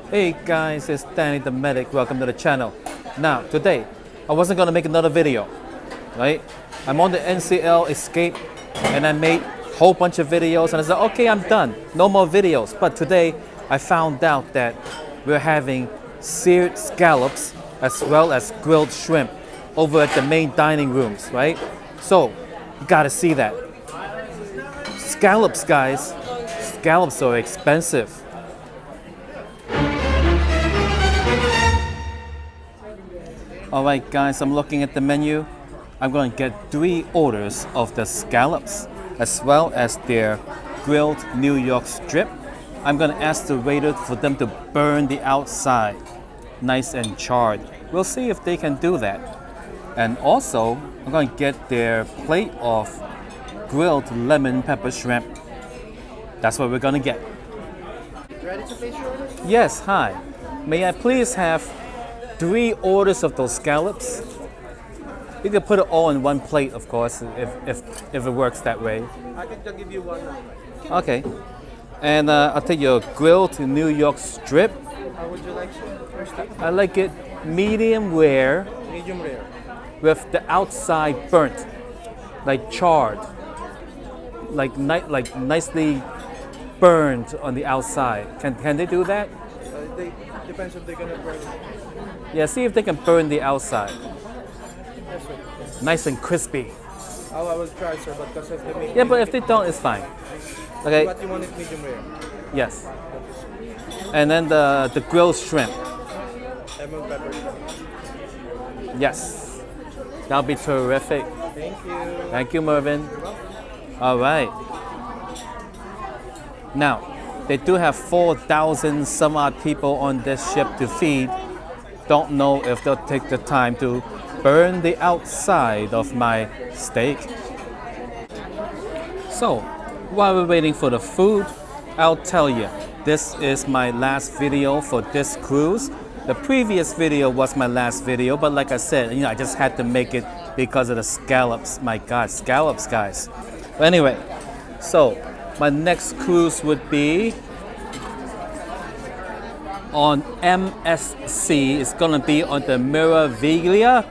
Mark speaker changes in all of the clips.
Speaker 1: Hey guys, it's Danny the Medic. Welcome to the channel. Now, today, I wasn't gonna make another video, right? I'm on the NCL Escape and I made a whole bunch of videos and I said, okay, I'm done. No more videos. But today, I found out that we're having seared scallops as well as grilled shrimp over at the main dining rooms, right? So, you gotta see that. Scallops, guys. Scallops are expensive. Alright guys, I'm looking at the menu. I'm going to get 3 orders of the scallops as well as their grilled New York strip. I'm going to ask the waiter for them to burn the outside nice and charred. We'll see if they can do that. And also, I'm going to get their plate of grilled lemon pepper shrimp. That's what we're going to get.
Speaker 2: Ready to place your orders?
Speaker 1: Yes, hi. May I please have 3 orders of those scallops? You can put it all in one plate, of course, if it works that way.
Speaker 2: I can give you one.
Speaker 1: Okay. And I'll take your grilled New York strip.
Speaker 2: How would you like it?
Speaker 1: I like it medium rare
Speaker 2: Medium rare.
Speaker 1: with the outside burnt, like charred, like nicely burned on the outside. Can they do that?
Speaker 2: They depends if they're gonna burn it.
Speaker 1: Yeah, see if they can burn the outside.
Speaker 2: Yes, sir.
Speaker 1: Nice and crispy.
Speaker 2: Oh, I will try, sir, but because if they make
Speaker 1: Yeah, but if they don't, it's fine. Okay.
Speaker 2: But you want it medium rare.
Speaker 1: Yes. And then the grilled shrimp.
Speaker 2: Lemon pepper.
Speaker 1: Yes. That'll be terrific.
Speaker 2: Thank you.
Speaker 1: Thank you, Mervin. All right. Now, they do have 4,000 some odd people on this ship to feed. Don't know if they'll take the time to burn the outside of my steak. So, while we're waiting for the food, I'll tell you, this is my last video for this cruise. The previous video was my last video, but like I said, I just had to make it because of the scallops. My God, scallops, guys. But anyway, so my next cruise would be on MSC. It's gonna be on the Meraviglia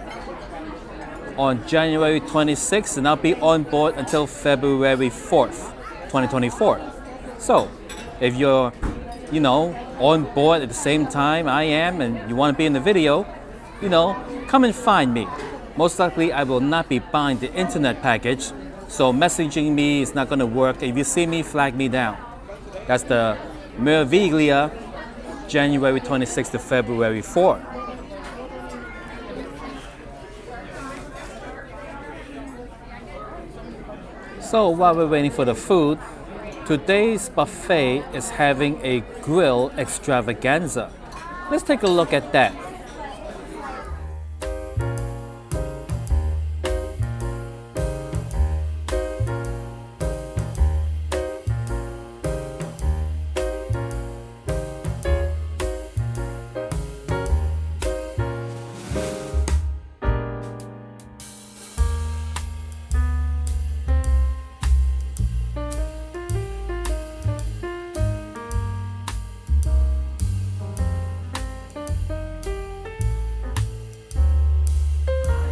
Speaker 1: on January 26th, and I'll be on board until February 4th, 2024. So, if you're, on board at the same time I am, and you want to be in the video, come and find me. Most likely, I will not be buying the internet package, so messaging me is not gonna work. If you see me, flag me down. That's the Meraviglia, January 26th to February 4th. So while we're waiting for the food, today's buffet is having a grill extravaganza. Let's take a look at that.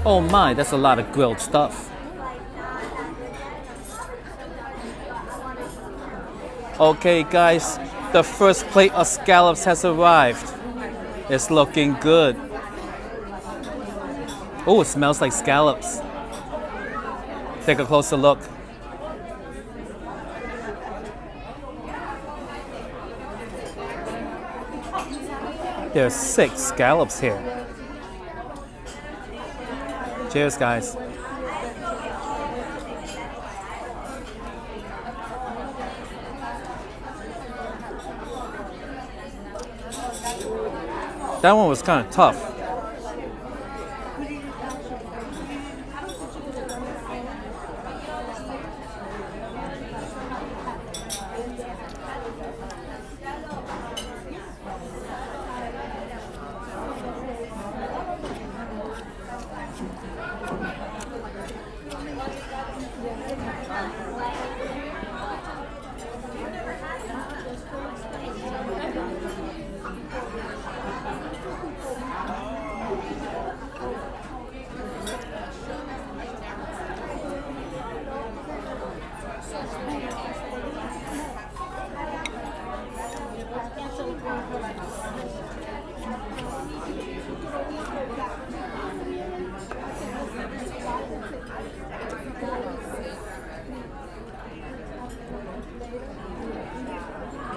Speaker 1: Oh my, that's a lot of grilled stuff. Okay guys, the first plate of scallops has arrived. It's looking good. Oh, it smells like scallops. Take a closer look. There's 6 scallops here. Cheers, guys. That one was kind of tough.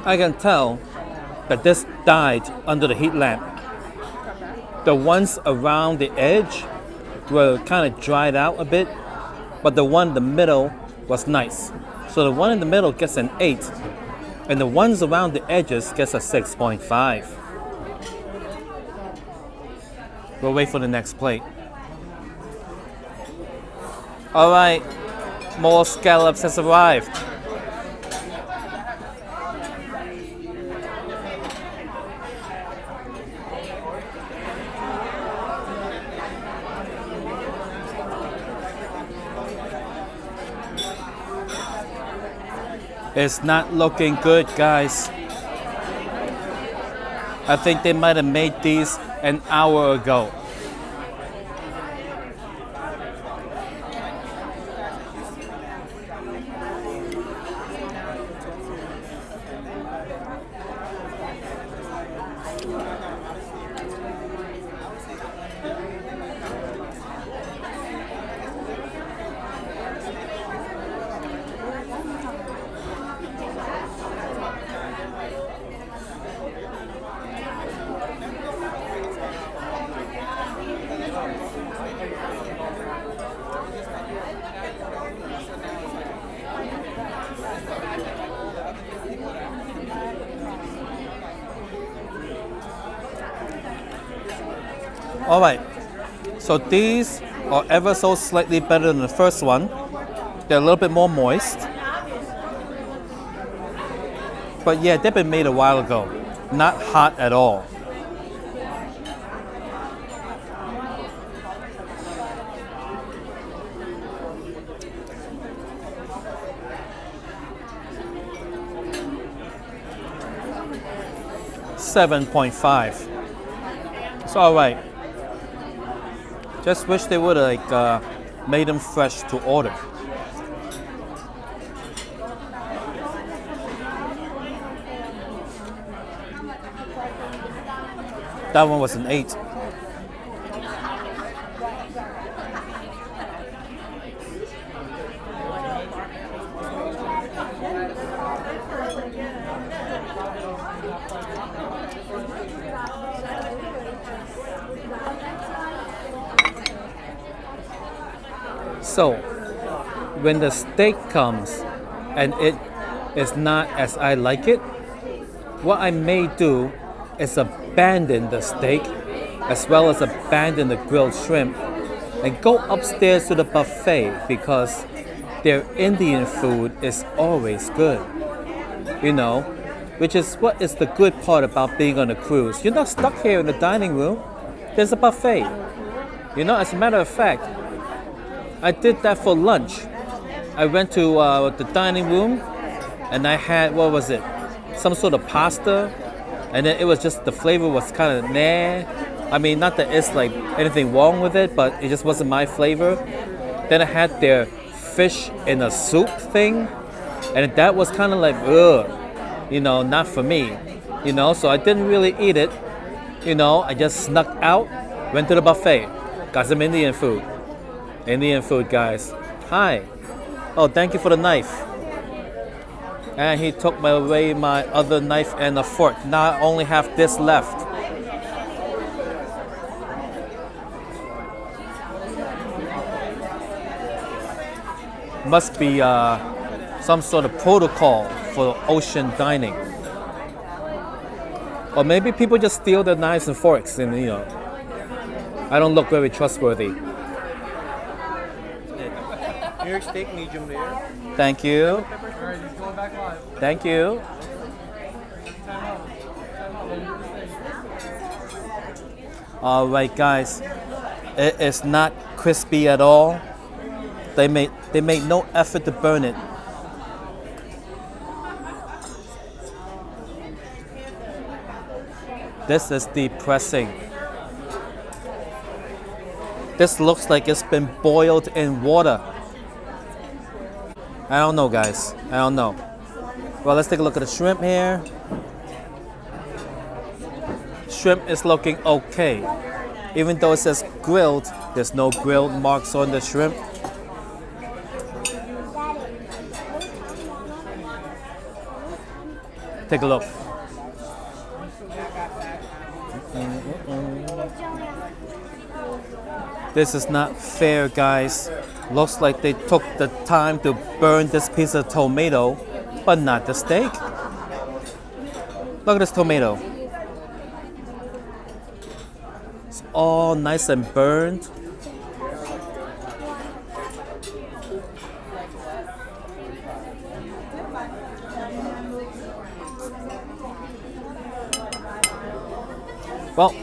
Speaker 1: I can tell that this died under the heat lamp. The ones around the edge were kind of dried out a bit, but the one in the middle was nice. So the one in the middle gets an 8, and the ones around the edges gets a 6.5. We'll wait for the next plate. All right, more scallops has arrived. It's not looking good, guys. I think they might have made these an hour ago. All right, so these are ever so slightly better than the first one. They're a little bit more moist. But yeah, they've been made a while ago. Not hot at all. $7.5. It's all right. Just wish they would have made them fresh to order. That one was an 8. So, when the steak comes and it is not as I like it, what I may do is abandon the steak as well as abandon the grilled shrimp and go upstairs to the buffet because their Indian food is always good. You know, which is what is the good part about being on a cruise. You're not stuck here in the dining room. There's a buffet. You know, as a matter of fact, I did that for lunch. I went to the dining room and I had, what was it? Some sort of pasta. And then it was just, the flavor was kind of nah. I mean, not that it's like anything wrong with it, but it just wasn't my flavor. Then I had their fish in a soup thing. And that was kind of like, ugh, you know, not for me. You know, so I didn't really eat it. You know, I just snuck out, went to the buffet, got some Indian food. Indian food, guys. Hi. Oh, thank you for the knife. And he took away my other knife and a fork. Now I only have this left. Must be some sort of protocol for ocean dining. Or maybe people just steal their knives and forks and, you know, I don't look very trustworthy.
Speaker 2: New York steak, medium rare.
Speaker 1: Thank you. Thank you. All right, guys. It is not crispy at all. They made no effort to burn it. This is depressing. This looks like it's been boiled in water. I don't know, guys. I don't know. Well, let's take a look at the shrimp here. Shrimp is looking okay. Even though it says grilled, there's no grilled marks on the shrimp. Take a look. This is not fair, guys. Looks like they took the time to burn this piece of tomato, but not the steak. Look at this tomato. It's all nice and burned. Well,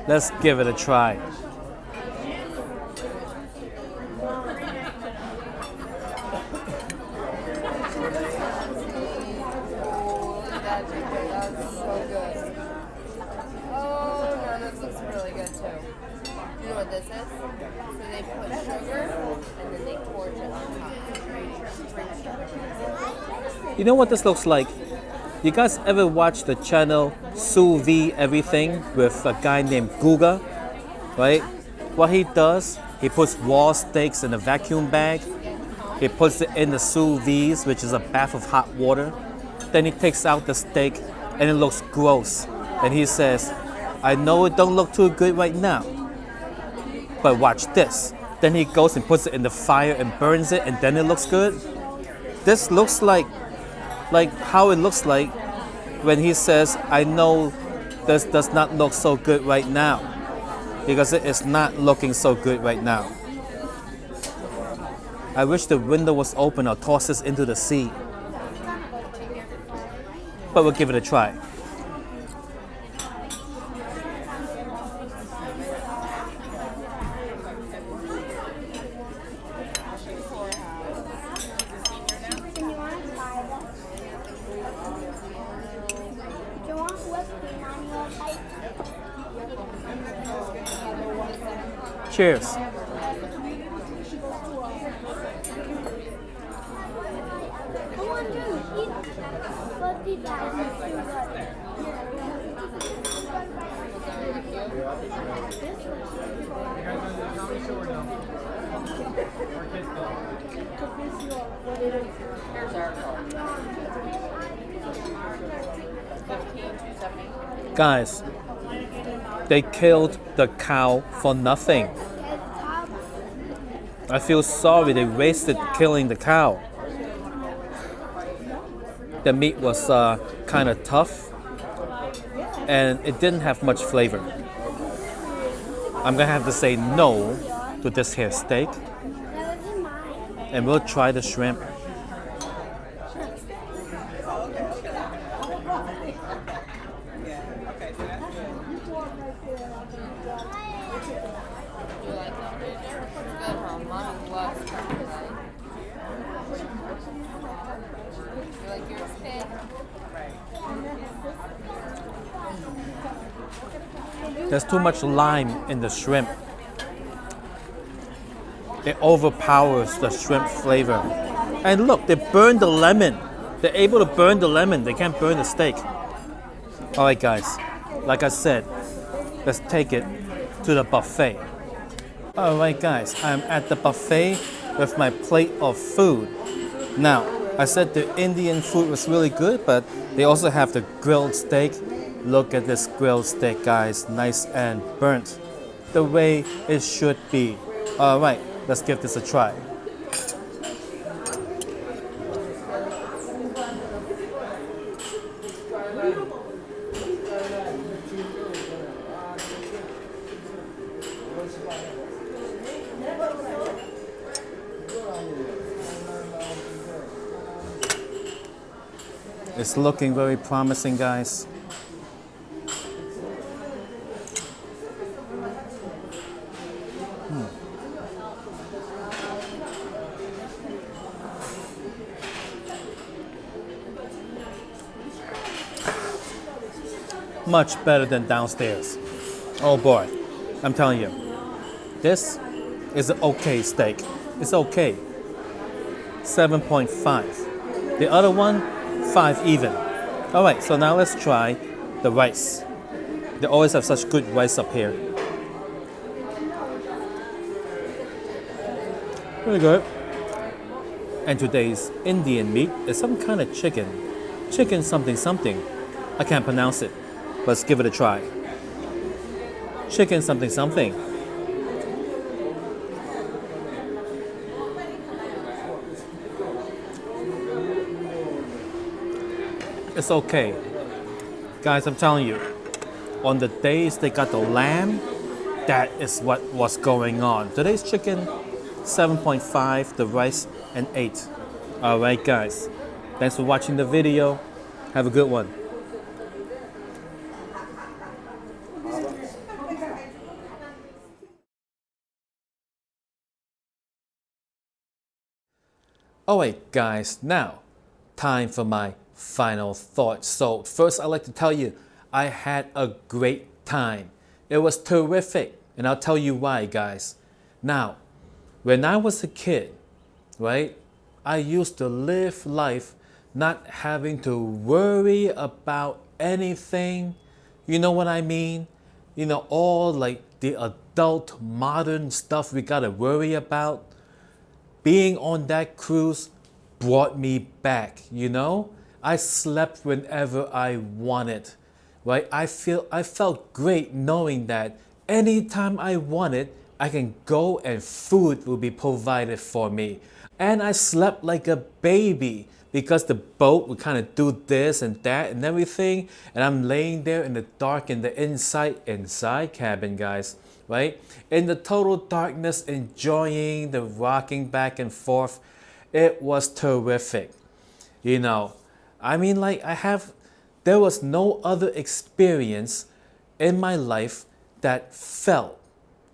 Speaker 1: let's give it a try. You know what this looks like? You guys ever watch the channel Sous Vide Everything with a guy named Guga, right? What he does, he puts raw steaks in a vacuum bag. He puts it in the sous vide, which is a bath of hot water. Then he takes out the steak and it looks gross. And he says, I know it don't look too good right now, but watch this. Then he goes and puts it in the fire and burns it, and then it looks good. This looks like how it looks like when he says, I know this does not look so good right now, because it is not looking so good right now. I wish the window was open or toss this into the sea. But we'll give it a try. Cheers. Guys, they killed the cow for nothing. I feel sorry they wasted killing the cow. The meat was kind of tough and it didn't have much flavor. I'm gonna have to say no to this here steak, and we'll try the shrimp. There's too much lime in the shrimp. It overpowers the shrimp flavor. And look, they burned the lemon. They're able to burn the lemon. They can't burn the steak. All right, guys. Like I said, let's take it to the buffet. All right, guys. I'm at the buffet with my plate of food. Now, I said the Indian food was really good, but they also have the grilled steak. Look at this grilled steak, guys. Nice and burnt. The way it should be. All right, let's give this a try. It's looking very promising, guys. Much better than downstairs. Oh boy, I'm telling you, this is an okay steak. It's okay. 7.5. The other one, 5 even. All right, so now let's try the rice. They always have such good rice up here. Really good. And today's Indian meat is some kind of chicken. Chicken something something. I can't pronounce it. Let's give it a try. Chicken something something. It's okay. Guys, I'm telling you, on the days they got the lamb, that is what was going on. Today's chicken, 7.5, the rice, and 8. All right, guys. Thanks for watching the video. Have a good one. Alright guys, now time for my final thoughts. So first I'd like to tell you I had a great time. It was terrific, and I'll tell you why, guys. Now, when I was a kid, right, I used to live life not having to worry about anything. You know what I mean? You know, all like the adult modern stuff we gotta worry about. Being on that cruise brought me back, you know? I slept whenever I wanted, right? I felt great knowing that anytime I wanted, I can go and food will be provided for me. And I slept like a baby because the boat would kind of do this and that and everything. And I'm laying there in the dark in the inside cabin, guys, right? In the total darkness, enjoying the rocking back and forth. It was terrific. You know, I mean, like there was no other experience in my life that felt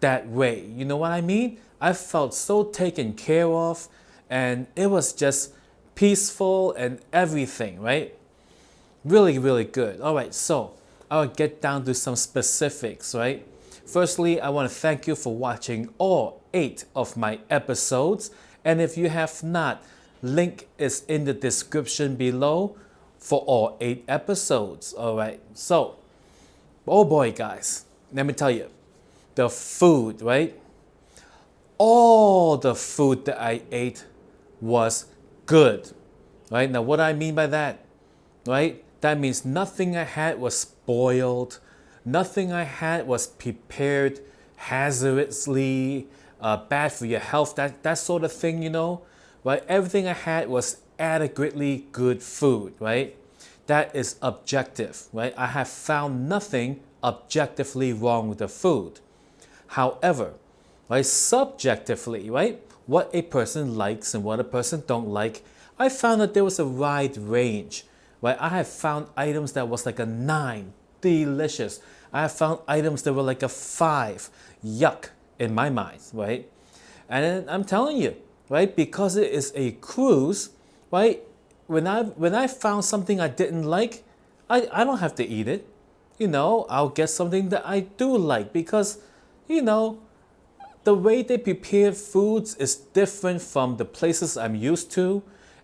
Speaker 1: that way. You know what I mean? I felt so taken care of, and it was just peaceful and everything, right? Really, really good. All right, so I'll get down to some specifics, right? Firstly, I want to thank you for watching all 8 of my episodes. And if you have not, link is in the description below for all 8 episodes. All right, so, oh boy, guys, let me tell you, the food, right? All the food that I ate was good, right? Now, what do I mean by that, right? That means nothing I had was spoiled. Nothing I had was prepared hazardously, bad for your health, that sort of thing, you know, right? Everything I had was adequately good food, right? That is objective, right? I have found nothing objectively wrong with the food. However, right, subjectively, right, what a person likes and what a person don't like, I found that there was a wide range, right? I have found items that was like a 9, delicious. I have found items that were like a 5, yuck, in my mind, right? And I'm telling you, right, because it is a cruise, right, when I found something I didn't like, I don't have to eat it. You know, I'll get something that I do like because, you know, the way they prepare foods is different from the places I'm used to.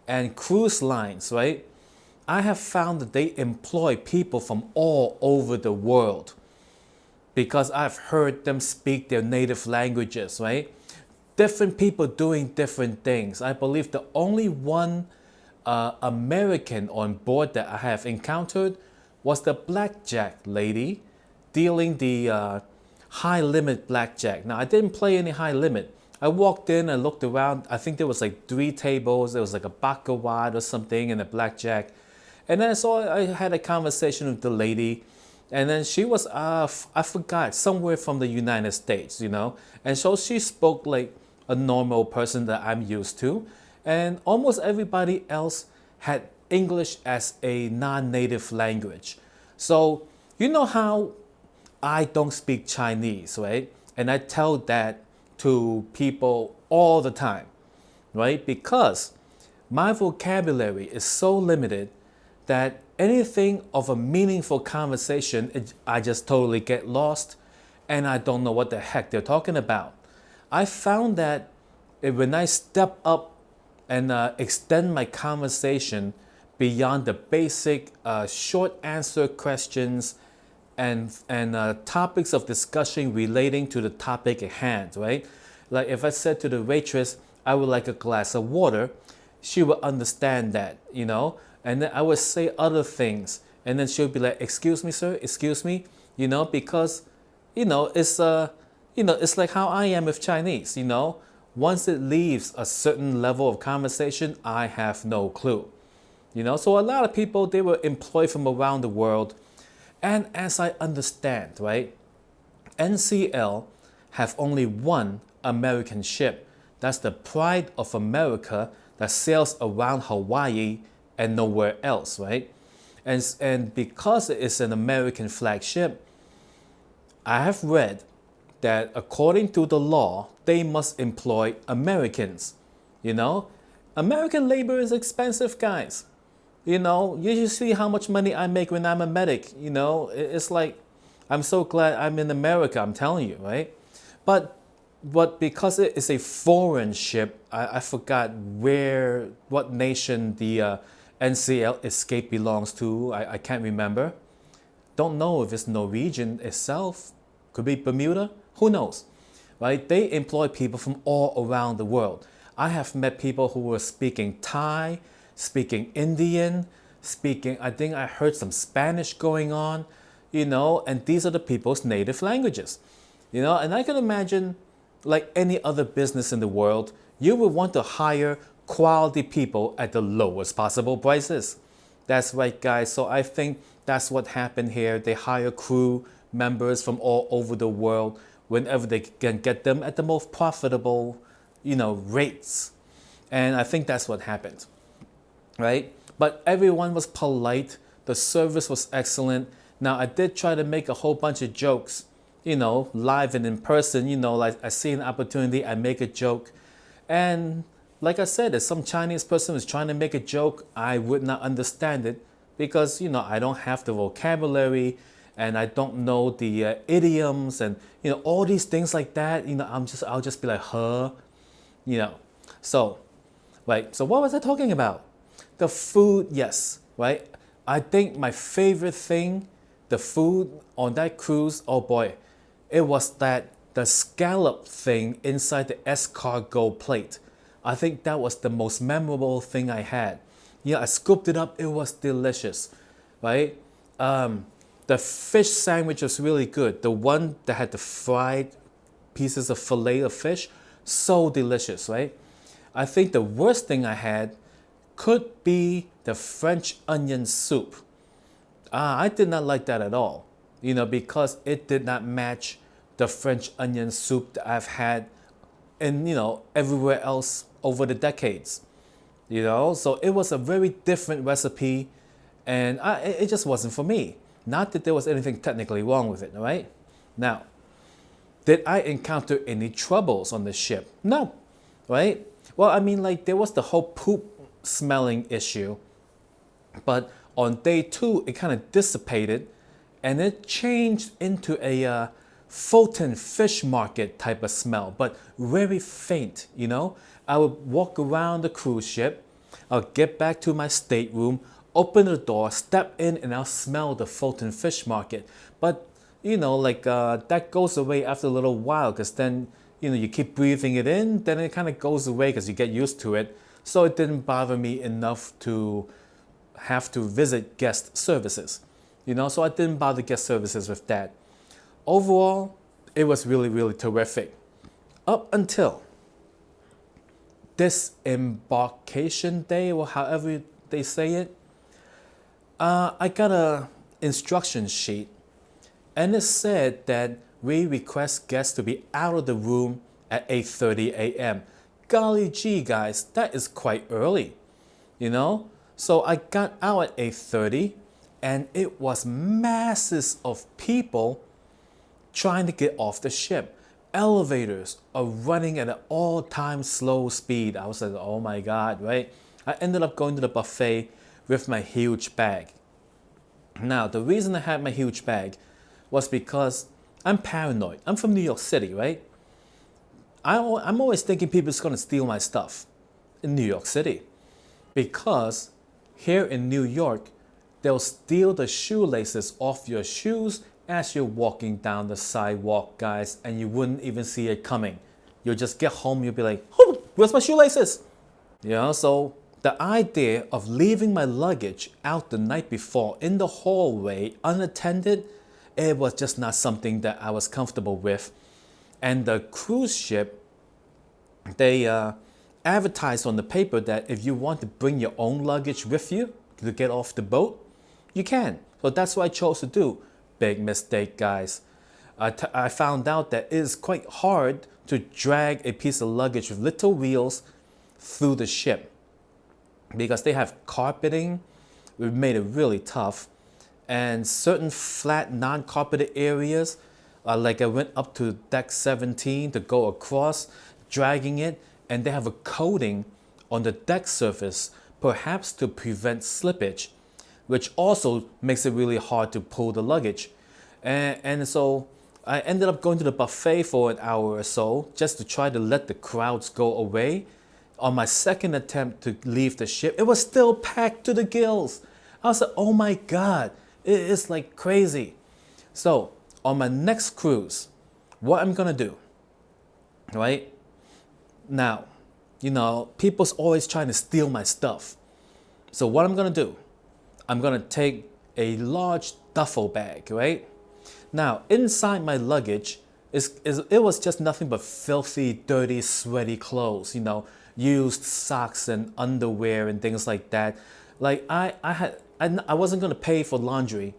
Speaker 1: And cruise lines, right? I have found that they employ people from all over the world because I've heard them speak their native languages, right? Different people doing different things. I believe the only one American on board that I have encountered was the blackjack lady dealing the high limit blackjack. Now, I didn't play any high limit. I walked in and looked around. I think there was like 3 tables. There was like a baccarat or something and a blackjack. And then I had a conversation with the lady. And then she was, I forgot, somewhere from the United States, you know. And so she spoke like a normal person that I'm used to. And almost everybody else had English as a non-native language. So you know how I don't speak Chinese, right? And I tell that to people all the time, right? Because my vocabulary is so limited that anything of a meaningful conversation, I just totally get lost and I don't know what the heck they're talking about. I found that when I step up and extend my conversation beyond the basic short answer questions and topics of discussion relating to the topic at hand, right? Like if I said to the waitress, I would like a glass of water, she would understand that, you know. And then I would say other things. And then she'll be like, excuse me, sir, excuse me, because, it's like how I am with Chinese, once it leaves a certain level of conversation, I have no clue. So a lot of people, they were employed from around the world. And as I understand, right, NCL have only one American ship. That's the Pride of America that sails around Hawaii and nowhere else, right? And because it is an American flagship, I have read that according to the law, they must employ Americans. American labor is expensive, guys. You see how much money I make when I'm a medic. It's like, I'm so glad I'm in America, I'm telling you, right? But because it is a foreign ship, I forgot what nation the NCL Escape belongs to. I can't remember. Don't know if it's Norwegian itself. Could be Bermuda. Who knows? Right? They employ people from all around the world. I have met people who were speaking Thai, speaking Indian, I think I heard some Spanish going on, and these are the people's native languages. And I can imagine, like any other business in the world, you would want to hire quality people at the lowest possible prices. That's right, guys. So I think that's what happened here. They hire crew members from all over the world whenever they can get them at the most profitable, rates. And I think that's what happened, right? But everyone was polite. The service was excellent. Now, I did try to make a whole bunch of jokes, live and in person, like I see an opportunity, I make a joke. And like I said, if some Chinese person was trying to make a joke, I would not understand it because, I don't have the vocabulary and I don't know the idioms and, all these things like that. I'll just be like, huh? So, right. So what was I talking about? The food, yes, right? I think my favorite thing, the food on that cruise, oh boy, it was the scallop thing inside the escargot plate. I think that was the most memorable thing I had. I scooped it up, it was delicious, right? The fish sandwich was really good. The one that had the fried pieces of fillet of fish, so delicious, right? I think the worst thing I had could be the French onion soup. I did not like that at all, because it did not match the French onion soup that I've had in, everywhere else over the decades, So it was a very different recipe and it just wasn't for me. Not that there was anything technically wrong with it, all right? Now, did I encounter any troubles on the ship? No, right? Well, I mean, like there was the whole poop smelling issue, but on day 2 it kind of dissipated and it changed into a Fulton fish market type of smell, but very faint. I would walk around the cruise ship, I'll get back to my stateroom, open the door, step in, and I'll smell the Fulton fish market. But that goes away after a little while because then you keep breathing it in, then it kind of goes away because you get used to it. So it didn't bother me enough to have to visit guest services. So I didn't bother guest services with that. Overall, it was really, really terrific. Up until Disembarkation Day, or however they say it, I got a instruction sheet and it said that we request guests to be out of the room at 8:30 a.m. Golly gee, guys, that is quite early, So I got out at 8:30 and it was masses of people trying to get off the ship. Elevators are running at an all-time slow speed. I was like, oh my God, right? I ended up going to the buffet with my huge bag. Now, the reason I had my huge bag was because I'm paranoid. I'm from New York City, right? I'm always thinking people are going to steal my stuff in New York City. Because here in New York, they'll steal the shoelaces off your shoes as you're walking down the sidewalk, guys, and you wouldn't even see it coming. You'll just get home, you'll be like, oh, where's my shoelaces? So the idea of leaving my luggage out the night before in the hallway unattended, it was just not something that I was comfortable with. And the cruise ship, they advertised on the paper that if you want to bring your own luggage with you to get off the boat, you can. So that's what I chose to do. Big mistake, guys. I found out that it is quite hard to drag a piece of luggage with little wheels through the ship because they have carpeting. We've made it really tough. And certain flat, non-carpeted areas, like I went up to deck 17 to go across, dragging it, and they have a coating on the deck surface, perhaps to prevent slippage, which also makes it really hard to pull the luggage. And so I ended up going to the buffet for an hour or so just to try to let the crowds go away. On my second attempt to leave the ship, it was still packed to the gills. I was like, oh my God, it is like crazy. So on my next cruise, what I'm gonna do, right? Now, you know, people's always trying to steal my stuff. So what I'm gonna do, I'm gonna take a large duffel bag, right? Now, inside my luggage, it was just nothing but filthy, dirty, sweaty clothes, you know, used socks and underwear and things like that. Like I wasn't gonna pay for laundry,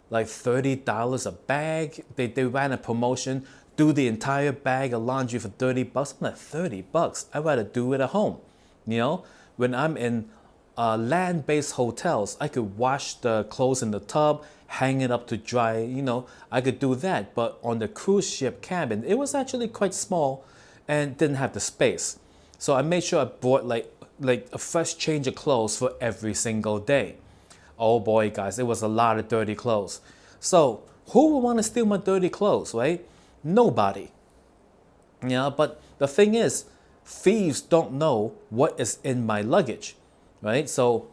Speaker 1: like $30 a bag. They ran a promotion, do the entire bag of laundry for $30. I'm like, $30? I'd rather do it at home. You know, when I'm in land-based hotels, I could wash the clothes in the tub, hang it up to dry, you know, I could do that. But on the cruise ship cabin, it was actually quite small and didn't have the space. So I made sure I brought like a fresh change of clothes for every single day. Oh boy, guys, it was a lot of dirty clothes. So who would want to steal my dirty clothes, right? Nobody. You know, but the thing is, thieves don't know what is in my luggage, right? So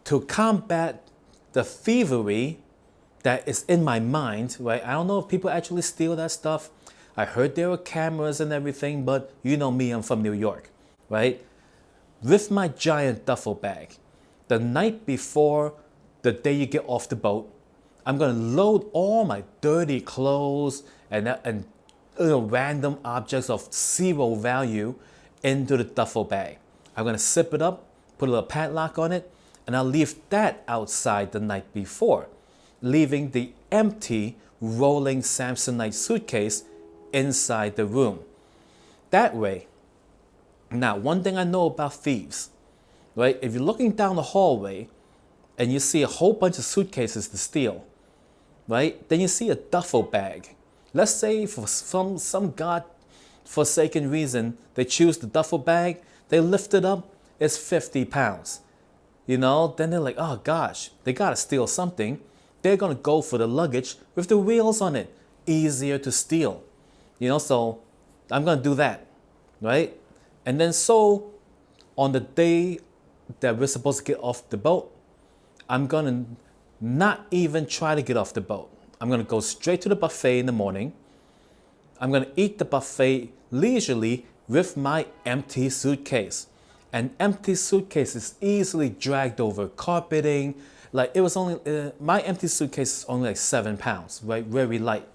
Speaker 1: to combat the thievery that is in my mind, right? I don't know if people actually steal that stuff. I heard there were cameras and everything, but you know me, I'm from New York, right? With my giant duffel bag, the night before the day you get off the boat, I'm gonna load all my dirty clothes and you know, random objects of zero value into the duffel bag. I'm gonna zip it up, put a little padlock on it, and I'll leave that outside the night before, leaving the empty rolling Samsonite suitcase inside the room. That way, now one thing I know about thieves, right? If you're looking down the hallway and you see a whole bunch of suitcases to steal, right? Then you see a duffel bag. Let's say for some God-forsaken reason, they choose the duffel bag, they lift it up, it's 50 pounds. You know, then they're like, oh gosh, they gotta steal something. They're gonna go for the luggage with the wheels on it. Easier to steal. You know, so I'm gonna do that, right? And then so on the day that we're supposed to get off the boat, I'm gonna not even try to get off the boat. I'm gonna go straight to the buffet in the morning. I'm gonna eat the buffet leisurely with my empty suitcase. An empty suitcase is easily dragged over carpeting. Like it was only, my empty suitcase is only like 7 pounds, right? Very light,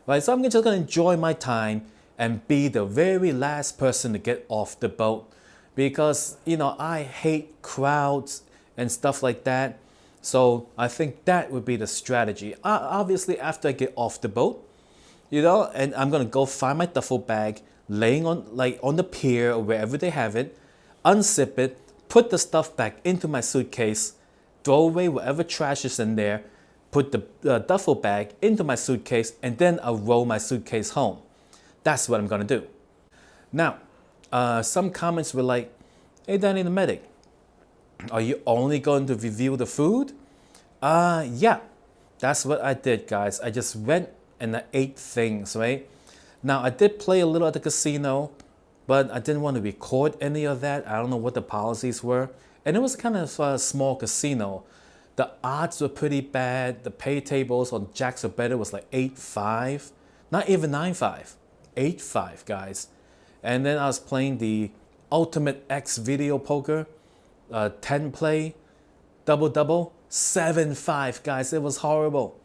Speaker 1: right? So I'm just gonna enjoy my time and be the very last person to get off the boat because, you know, I hate crowds and stuff like that. So I think that would be the strategy. Obviously, after I get off the boat, you know, and I'm gonna go find my duffel bag laying on the pier or wherever they have it, unzip it, put the stuff back into my suitcase, throw away whatever trash is in there, put the duffel bag into my suitcase, and then I'll roll my suitcase home. That's what I'm gonna do. Now, some comments were like, hey Danny the medic, are you only going to review the food? Yeah, that's what I did, guys. I just went and I ate things, right? Now, I did play a little at the casino, but I didn't want to record any of that. I don't know what the policies were. And it was kind of a small casino. The odds were pretty bad. The pay tables on Jacks or Better was like 8-5, not even 9-5, 8-5, guys. And then I was playing the Ultimate X video poker. 10 play, double, 7-5, guys. It was horrible.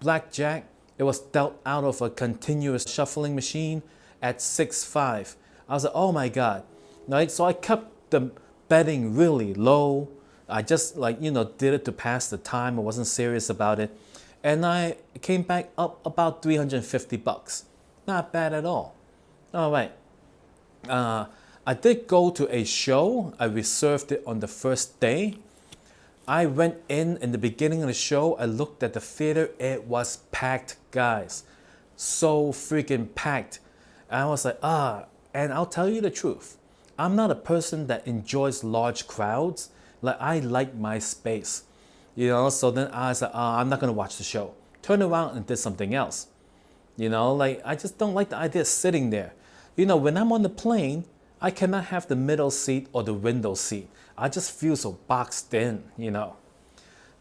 Speaker 1: Blackjack, it was dealt out of a continuous shuffling machine at 6-5. I was like, oh my God. Right? So I kept the betting really low. I just did it to pass the time. I wasn't serious about it. And I came back up about 350 bucks. Not bad at all. All right. I did go to a show. I reserved it on the first day. I went in the beginning of the show. I looked at the theater. It was packed, guys. So freaking packed. And I was like, and I'll tell you the truth. I'm not a person that enjoys large crowds. Like, I like my space. So then I was like, I'm not going to watch the show. Turned around and did something else. I just don't like the idea of sitting there. When I'm on the plane, I cannot have the middle seat or the window seat. I just feel so boxed in, Now,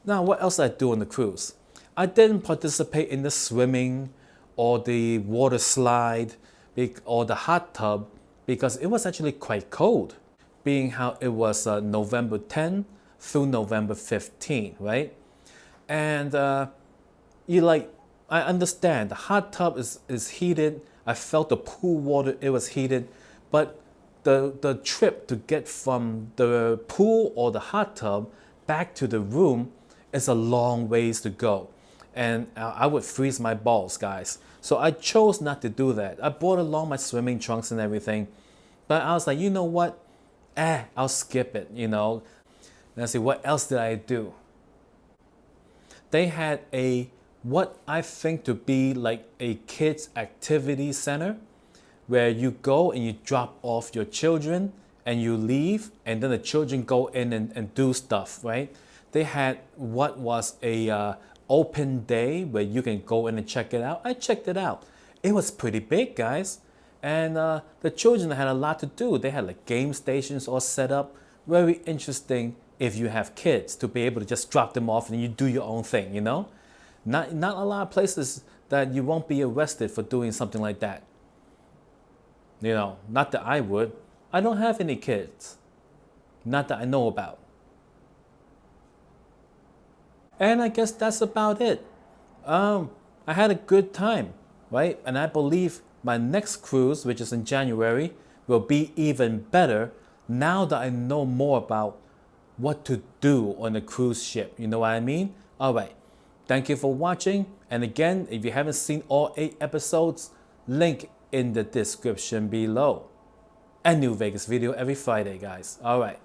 Speaker 1: what else did I do on the cruise? I didn't participate in the swimming or the water slide or the hot tub because it was actually quite cold, being how it was November 10 through November 15, right? And I understand the hot tub is heated. I felt the pool water, it was heated, but the trip to get from the pool or the hot tub back to the room is a long ways to go. And I would freeze my balls, guys. So I chose not to do that. I brought along my swimming trunks and everything. But I was like, you know what? I'll skip it, And I see, what else did I do? They had what I think to be like a kids activity center where you go and you drop off your children and you leave, and then the children go in and do stuff, right? They had what was a open day where you can go in and check it out. I checked it out. It was pretty big, guys. And the children had a lot to do. They had like game stations all set up. Very interesting if you have kids to be able to just drop them off and you do your own thing, Not a lot of places that you won't be arrested for doing something like that. Not that I would. I don't have any kids. Not that I know about. And I guess that's about it. I had a good time, right? And I believe my next cruise, which is in January, will be even better now that I know more about what to do on a cruise ship. You know what I mean? All right. Thank you for watching. And again, if you haven't seen all 8 episodes, link in the description below. A new Vegas video every Friday, guys. All right.